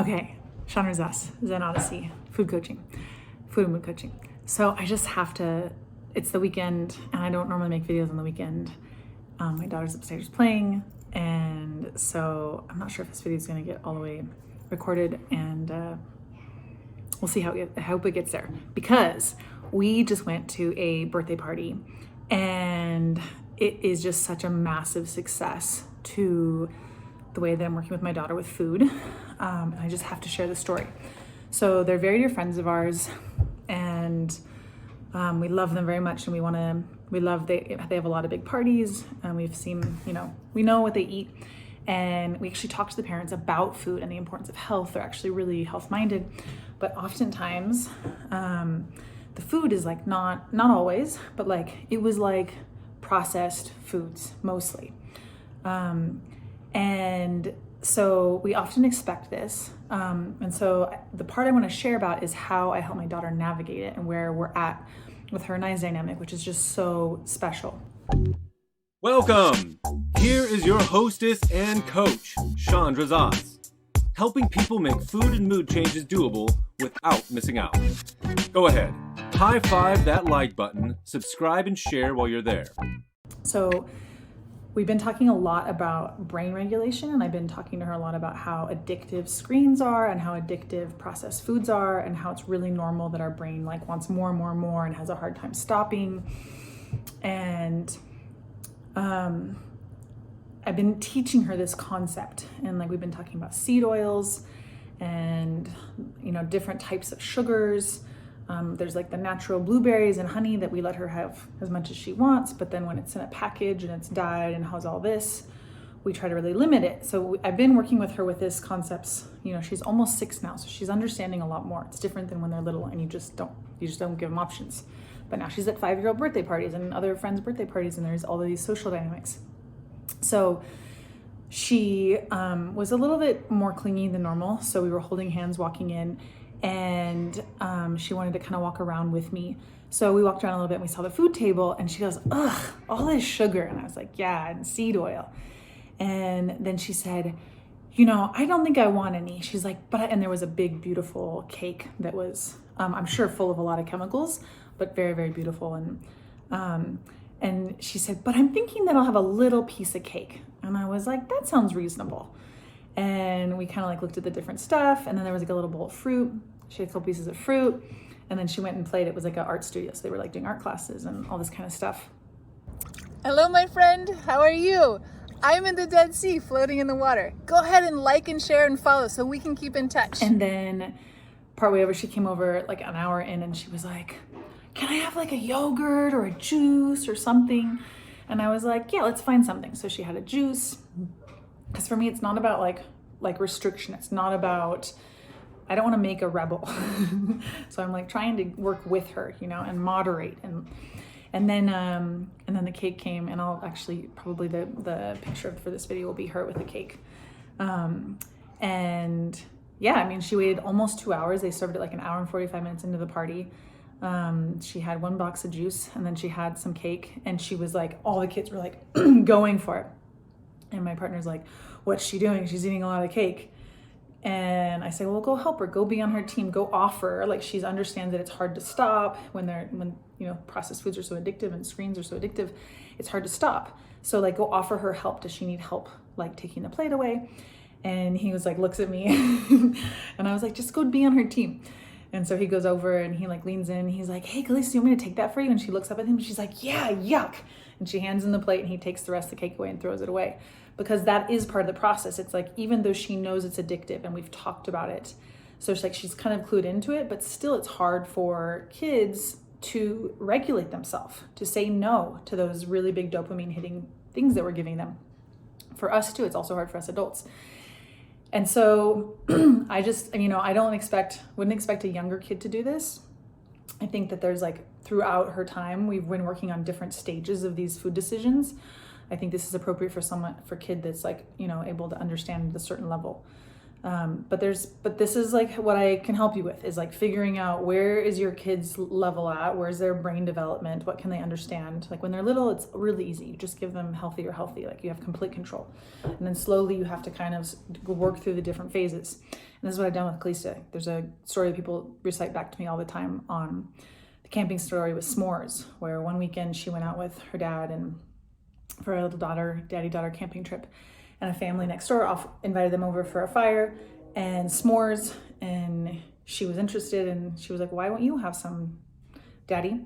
Okay, Chandra's Us, Zen Odyssey, food and mood coaching. So I just have to, it's the weekend and I don't normally make videos on the weekend. My daughter's upstairs playing, and so I'm not sure if this video is gonna get all the way recorded, and we'll see I hope it gets there, because we just went to a birthday party and it is just such a massive success to the way that I'm working with my daughter with food. And I just have to share the story. So they're very dear friends of ours, and we love them very much, and they have a lot of big parties, and we've seen, we know what they eat, and we actually talk to the parents about food and the importance of health. They're actually really health-minded, but oftentimes the food is like not always, but like it was like processed foods mostly. And so we often expect this. And so the part I want to share about is how I help my daughter navigate it and where we're at with her and I's dynamic, which is just so special. Welcome! Here is your hostess and coach, Chandra Zaz, helping people make food and mood changes doable without missing out. Go ahead, high five that like button, subscribe and share while you're there. So we've been talking a lot about brain regulation, and I've been talking to her a lot about how addictive screens are and how addictive processed foods are, and how it's really normal that our brain like wants more and more and more and has a hard time stopping. And I've been teaching her this concept, and like we've been talking about seed oils and different types of sugars. There's like the natural blueberries and honey that we let her have as much as she wants, but then when it's in a package and it's dyed and has all this, we try to really limit it. So I've been working with her with this concepts. She's almost 6 now, so she's understanding a lot more. It's different than when they're little and you just don't give them options. But now she's at 5-year-old birthday parties and other friends' birthday parties, and there's all of these social dynamics. So she was a little bit more clingy than normal. So we were holding hands walking in, and she wanted to kind of walk around with me. So we walked around a little bit and we saw the food table, and she goes, "Ugh, all this sugar." And I was like, "Yeah, and seed oil." And then she said, "I don't think I want any." She's like, and there was a big, beautiful cake that was, I'm sure full of a lot of chemicals, but very, very beautiful. And she said, "But I'm thinking that I'll have a little piece of cake." And I was like, "That sounds reasonable." And we kind of like looked at the different stuff, and then there was like a little bowl of fruit. She had a couple pieces of fruit, and then she went and played. It was like an art studio, so they were like doing art classes and all this kind of stuff. Hello, my friend. How are you? I'm in the Dead Sea, floating in the water. Go ahead and like and share and follow so we can keep in touch. And then partway over, she came over like an hour in, and she was like, "Can I have like a yogurt or a juice or something?" And I was like, "Yeah, let's find something." So she had a juice. Because for me, it's not about like restriction. It's not about, I don't want to make a rebel. So I'm like trying to work with her, and moderate. And then the cake came, and I'll actually, probably the picture for this video will be her with the cake. And yeah, she waited almost 2 hours. They served it like an hour and 45 minutes into the party. She had 1 box of juice, and then she had some cake, and she was like, all the kids were like going for it. And my partner's like, "What's she doing? She's eating a lot of cake." And I say, "Well, go help her. Go be on her team. Go offer." Like, she understands that it's hard to stop when processed foods are so addictive and screens are so addictive. It's hard to stop. So like, go offer her help. Does she need help like taking the plate away? And he was like, looks at me, and I was like, "Just go be on her team." And so he goes over and he like leans in. He's like, "Hey, Khalees, do you want me to take that for you?" And she looks up at him and she's like, "Yeah, yuck." And she hands him the plate, and he takes the rest of the cake away and throws it away, because that is part of the process. It's like, even though she knows it's addictive and we've talked about it, so it's like she's kind of clued into it, but still it's hard for kids to regulate themselves, to say no to those really big dopamine hitting things that we're giving them. For us too, it's also hard for us adults. And so I just, wouldn't expect a younger kid to do this. I think that there's like, throughout her time, we've been working on different stages of these food decisions. I think this is appropriate for a kid that's like, able to understand at a certain level. But this is like what I can help you with, is like figuring out where is your kid's level at, where's their brain development, what can they understand. Like when they're little, it's really easy. You just give them healthy, like you have complete control. And then slowly you have to kind of work through the different phases. And this is what I've done with Kalista. There's a story that people recite back to me all the time on the camping story with s'mores, where one weekend she went out with her dad and for a little daddy-daughter camping trip. And a family next door invited them over for a fire and s'mores. And she was interested, and she was like, why won't you have some, Daddy,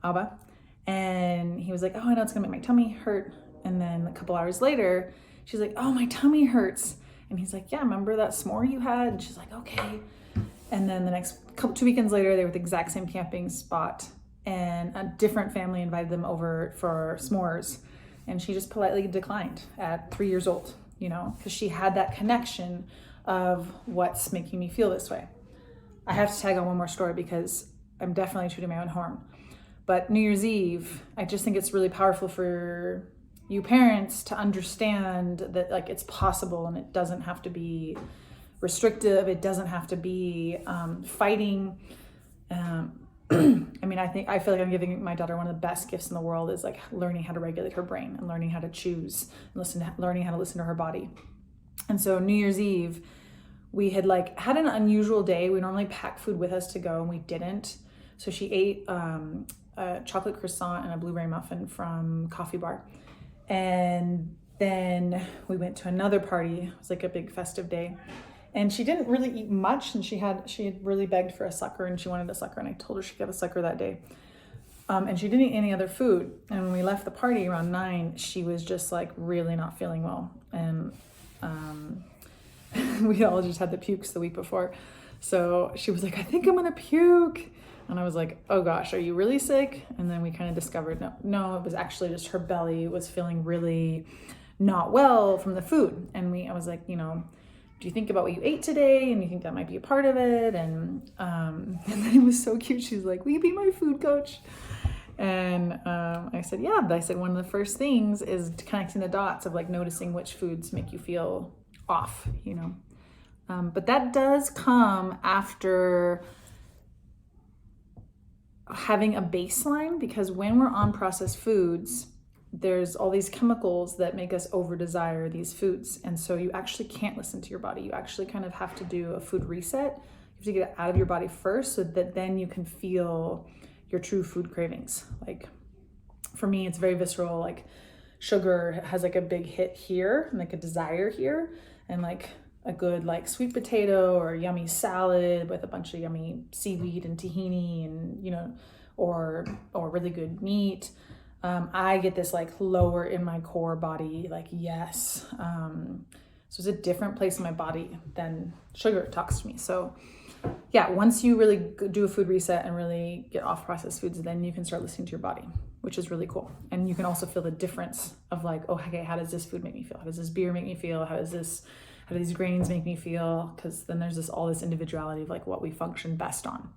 Abba? And he was like, oh, I know it's gonna make my tummy hurt. And then a couple hours later, she's like, oh, my tummy hurts. And he's like, yeah, remember that s'more you had? And she's like, okay. And then the next 2 weekends later, they were at the exact same camping spot, and a different family invited them over for s'mores. And she just politely declined at 3 years old, because she had that connection of what's making me feel this way. I have to tag on one more story because I'm definitely tooting my own horn. But New Year's Eve, I just think it's really powerful for you parents to understand that like it's possible, and it doesn't have to be restrictive. It doesn't have to be fighting. I feel like I'm giving my daughter one of the best gifts in the world, is like learning how to regulate her brain and learning how to choose and learning how to listen to her body. And so New Year's Eve, we had had an unusual day. We normally pack food with us to go, and we didn't. So she ate a chocolate croissant and a blueberry muffin from Coffee Bar. And then we went to another party. It was like a big festive day. And she didn't really eat much, and she had really begged for a sucker, and she wanted a sucker, and I told her she'd get a sucker that day. And she didn't eat any other food. And when we left the party around 9, she was just like really not feeling well. And we all just had the pukes the week before. So she was like, I think I'm gonna puke. And I was like, oh gosh, are you really sick? And then we kind of discovered, no, it was actually just her belly was feeling really not well from the food. And I was like, do you think about what you ate today? And you think that might be a part of it? And then it was so cute. She's like, will you be my food coach? And I said, yeah. But I said, one of the first things is connecting the dots of like noticing which foods make you feel off, But that does come after having a baseline, because when we're on processed foods, there's all these chemicals that make us over desire these foods. And so you actually can't listen to your body. You actually kind of have to do a food reset. You have to get it out of your body first, so that then you can feel your true food cravings. Like for me, it's very visceral. Like sugar has like a big hit here, and like a desire here, and like a good like sweet potato or yummy salad with a bunch of yummy seaweed and tahini and, or really good meat. I get this like lower in my core body, like, yes. So it's a different place in my body than sugar talks to me. So yeah, once you really do a food reset and really get off processed foods, then you can start listening to your body, which is really cool. And you can also feel the difference of like, oh, okay, how does this food make me feel? How does this beer make me feel? How do these grains make me feel? Because then there's all this individuality of like what we function best on.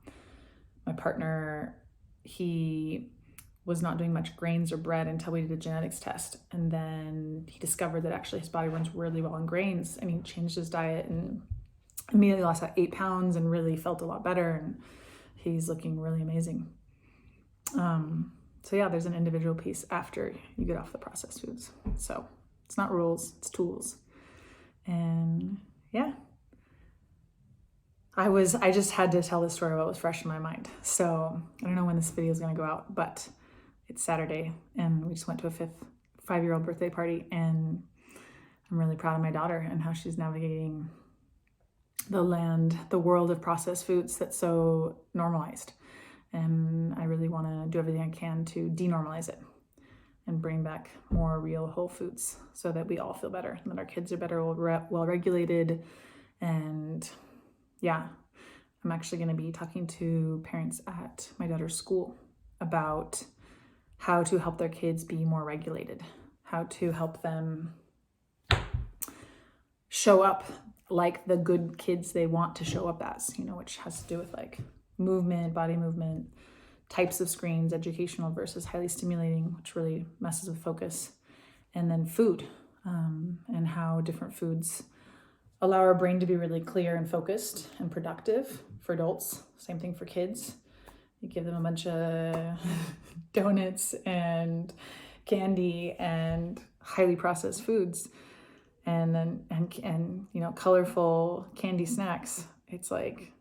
My partner, he was not doing much grains or bread until we did a genetics test. And then he discovered that actually his body runs really well on grains. And he changed his diet and immediately lost 8 pounds and really felt a lot better. And he's looking really amazing. So yeah, there's an individual piece after you get off the processed foods. So it's not rules, it's tools. And yeah, I just had to tell this story while it was fresh in my mind. So I don't know when this video is going to go out, but it's Saturday, and we just went to a 5-year-old birthday party, and I'm really proud of my daughter and how she's navigating the world of processed foods that's so normalized. And I really want to do everything I can to denormalize it and bring back more real whole foods so that we all feel better, and that our kids are better, well-regulated. And yeah, I'm actually going to be talking to parents at my daughter's school about how to help their kids be more regulated, how to help them show up like the good kids they want to show up as, which has to do with like movement, body movement, types of screens, educational versus highly stimulating, which really messes with focus, and then food, and how different foods allow our brain to be really clear and focused and productive for adults. Same thing for kids. You give them a bunch of donuts and candy and highly processed foods and then you know, colorful candy snacks. It's like,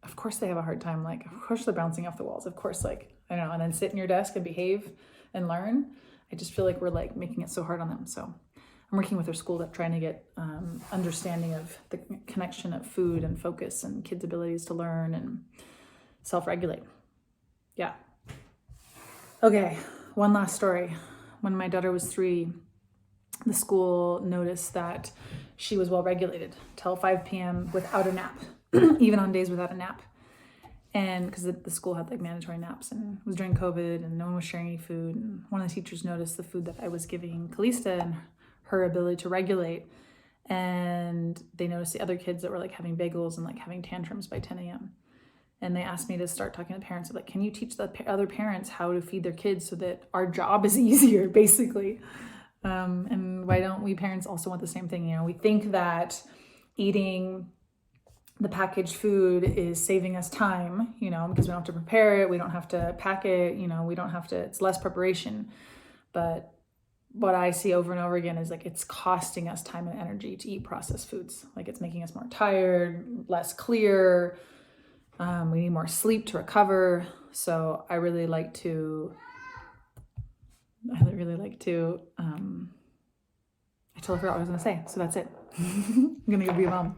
of course they have a hard time. Like, of course they're bouncing off the walls. Of course, like, I don't know, and then sit in your desk and behave and learn. I just feel like we're like making it so hard on them. So I'm working with our school that trying to get understanding of the connection of food and focus and kids' abilities to learn and self-regulate. Yeah. Okay, one last story. When my daughter was 3, the school noticed that she was well regulated till 5 p.m. without a nap, even on days without a nap. And because the school had like mandatory naps, and it was during COVID and no one was sharing any food. And one of the teachers noticed the food that I was giving Calista and her ability to regulate. And they noticed the other kids that were like having bagels and like having tantrums by 10 a.m. And they asked me to start talking to the parents of like, can you teach the other parents how to feed their kids so that our job is easier, basically? And why don't we parents also want the same thing? You know, we think that eating the packaged food is saving us time, you know, because we don't have to prepare it, we don't have to pack it, you know, we don't have to, it's less preparation. But what I see over and over again is like, it's costing us time and energy to eat processed foods. Like, it's making us more tired, less clear. We need more sleep to recover. So I really like to, I totally forgot what I was going to say. So that's it. I'm going to go be a mom.